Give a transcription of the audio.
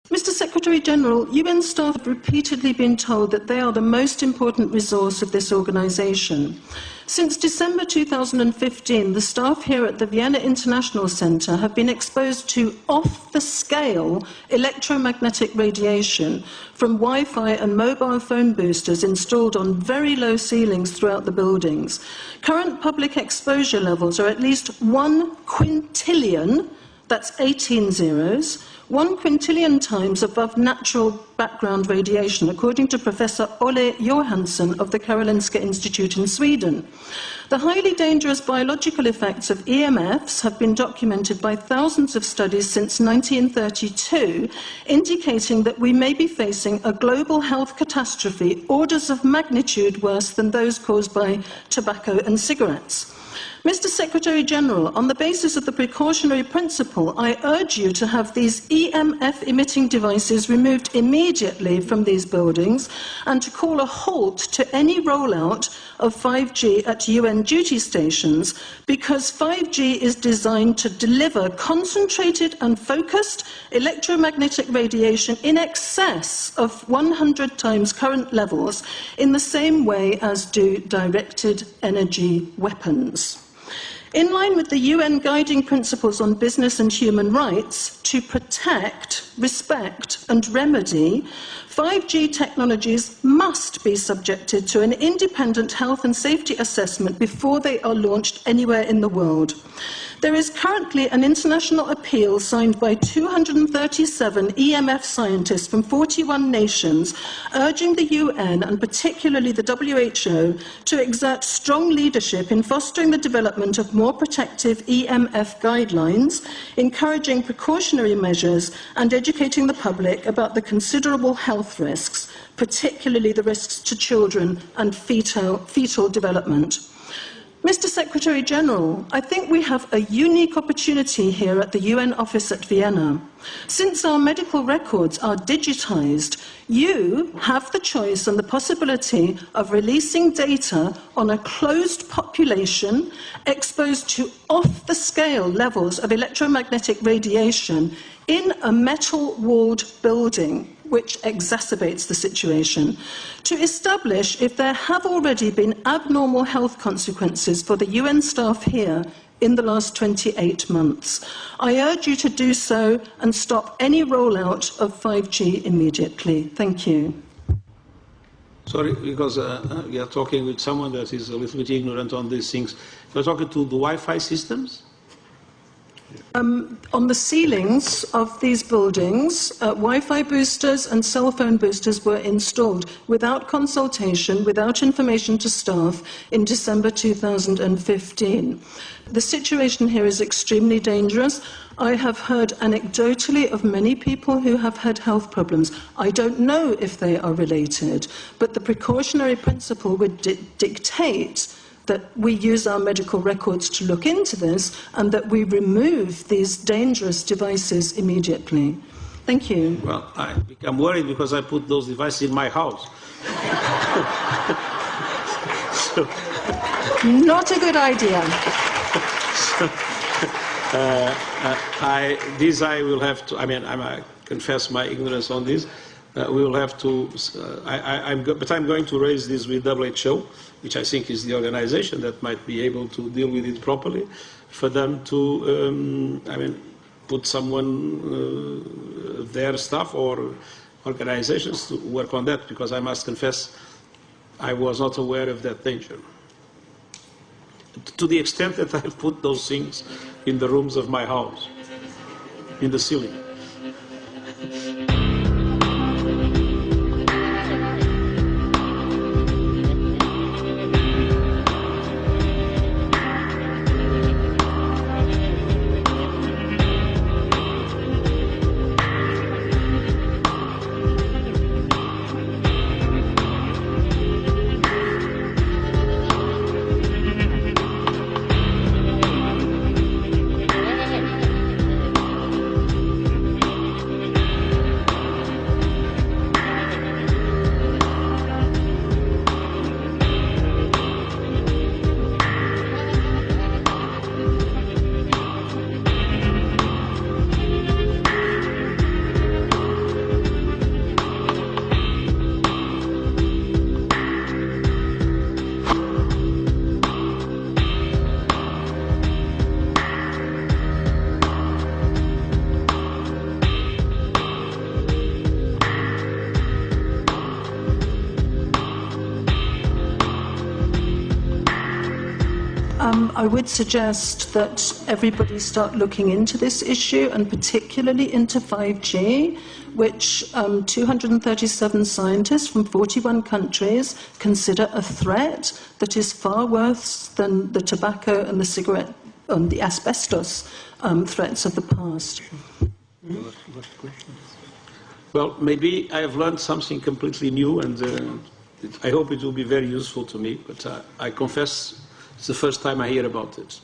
Mr. Secretary-General, UN staff have repeatedly been told that they are the most important resource of this organisation. Since December 2015, the staff here at the Vienna International Centre have been exposed to off-the-scale electromagnetic radiation from Wi-Fi and mobile phone boosters installed on very low ceilings throughout the buildings. Current public exposure levels are at least 1 quintillion, that's 18 zeros, 1 quintillion times above natural background radiation, according to Professor Olle Johansson of the Karolinska Institute in Sweden. The highly dangerous biological effects of EMFs have been documented by thousands of studies since 1932, indicating that we may be facing a global health catastrophe orders of magnitude worse than those caused by tobacco and cigarettes. Mr. Secretary-General, on the basis of the precautionary principle, I urge you to have these EMF-emitting devices removed immediately from these buildings and to call a halt to any rollout of 5G at UN duty stations, because 5G is designed to deliver concentrated and focused electromagnetic radiation in excess of 100 times current levels in the same way as do directed energy weapons. In line with the UN guiding principles on business and human rights, to protect, respect and remedy, 5G technologies must be subjected to an independent health and safety assessment before they are launched anywhere in the world. There is currently an international appeal signed by 237 EMF scientists from 41 nations, urging the UN and particularly the WHO to exert strong leadership in fostering the development of more protective EMF guidelines, encouraging precautionary measures and educating the public about the considerable health risks, particularly the risks to children and fetal development. Mr. Secretary-General, I think we have a unique opportunity here at the UN office at Vienna. Since our medical records are digitised, you have the choice and the possibility of releasing data on a closed population exposed to off-the-scale levels of electromagnetic radiation in a metal-walled building, which exacerbates the situation, to establish if there have already been abnormal health consequences for the UN staff here in the last 28 months. I urge you to do so and stop any rollout of 5G immediately. Thank you. Sorry, because we are talking with someone that is a little bit ignorant on these things. You're talking to the Wi-Fi systems? On the ceilings of these buildings, Wi-Fi boosters and cell phone boosters were installed without consultation, without information to staff in December 2015. The situation here is extremely dangerous. I have heard anecdotally of many people who have had health problems. I don't know if they are related, but the precautionary principle would dictate that we use our medical records to look into this and that we remove these dangerous devices immediately. Thank you. Well, I become worried because I put those devices in my house. Not a good idea. I will have to, I confess my ignorance on this. We will have to, but I'm going to raise this with WHO, which I think is the organization that might be able to deal with it properly, for them to, put someone, their staff or organizations to work on that, because I must confess I was not aware of that danger. To the extent that I've put those things in the rooms of my house, in the ceiling. I would suggest that everybody start looking into this issue, and particularly into 5G, which 237 scientists from 41 countries consider a threat that is far worse than the tobacco and the cigarette and the asbestos threats of the past. Well, maybe I have learned something completely new, and I hope it will be very useful to me, but I confess it's the first time I hear about it.